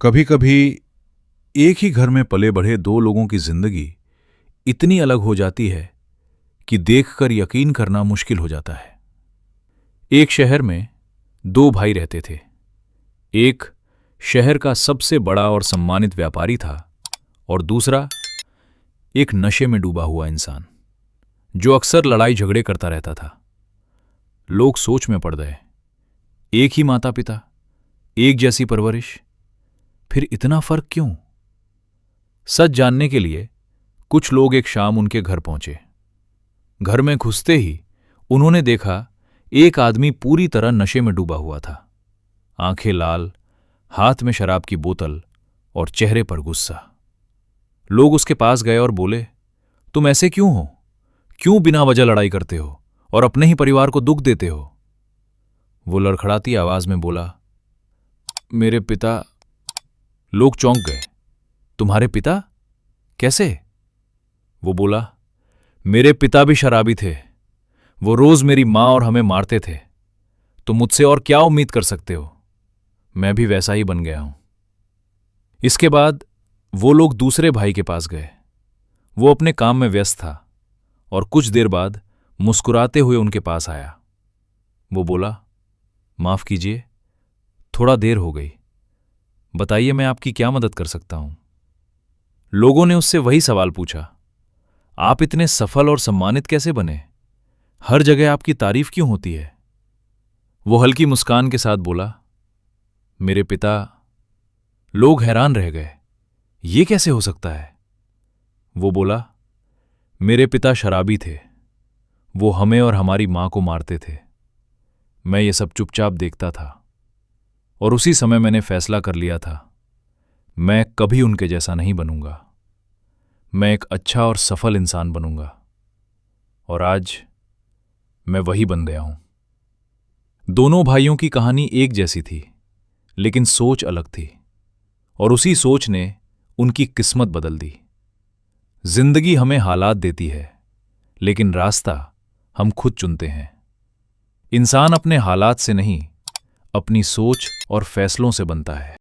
कभी कभी एक ही घर में पले बढ़े दो लोगों की जिंदगी इतनी अलग हो जाती है कि देखकर यकीन करना मुश्किल हो जाता है। एक शहर में दो भाई रहते थे। एक शहर का सबसे बड़ा और सम्मानित व्यापारी था और दूसरा एक नशे में डूबा हुआ इंसान जो अक्सर लड़ाई झगड़े करता रहता था। लोग सोच में पड़ गए, एक ही माता पिता, एक जैसी परवरिश, फिर इतना फर्क क्यों? सच जानने के लिए कुछ लोग एक शाम उनके घर पहुंचे। घर में घुसते ही उन्होंने देखा एक आदमी पूरी तरह नशे में डूबा हुआ था। आंखें लाल, हाथ में शराब की बोतल और चेहरे पर गुस्सा। लोग उसके पास गए और बोले, तुम ऐसे क्यों हो? क्यों बिना वजह लड़ाई करते हो और अपने ही परिवार को दुख देते हो? वो लड़खड़ाती आवाज में बोला, मेरे पिता। लोग चौंक गए। तुम्हारे पिता? कैसे? वो बोला, मेरे पिता भी शराबी थे। वो रोज मेरी मां और हमें मारते थे। तुम मुझसे और क्या उम्मीद कर सकते हो? मैं भी वैसा ही बन गया हूं। इसके बाद वो लोग दूसरे भाई के पास गए। वो अपने काम में व्यस्त था और कुछ देर बाद मुस्कुराते हुए उनके पास आया। वो बोला, माफ कीजिए, थोड़ा देर हो गई। बताइए, मैं आपकी क्या मदद कर सकता हूं? लोगों ने उससे वही सवाल पूछा, आप इतने सफल और सम्मानित कैसे बने? हर जगह आपकी तारीफ क्यों होती है? वो हल्की मुस्कान के साथ बोला, मेरे पिता। लोग हैरान रह गए, ये कैसे हो सकता है? वो बोला, मेरे पिता शराबी थे। वो हमें और हमारी मां को मारते थे। मैं ये सब चुपचाप देखता था और उसी समय मैंने फैसला कर लिया था, मैं कभी उनके जैसा नहीं बनूंगा। मैं एक अच्छा और सफल इंसान बनूंगा। और आज मैं वही बन गया हूं। दोनों भाइयों की कहानी एक जैसी थी, लेकिन सोच अलग थी और उसी सोच ने उनकी किस्मत बदल दी। जिंदगी हमें हालात देती है, लेकिन रास्ता हम खुद चुनते हैं। इंसान अपने हालात से नहीं, अपनी सोच और फैसलों से बनता है।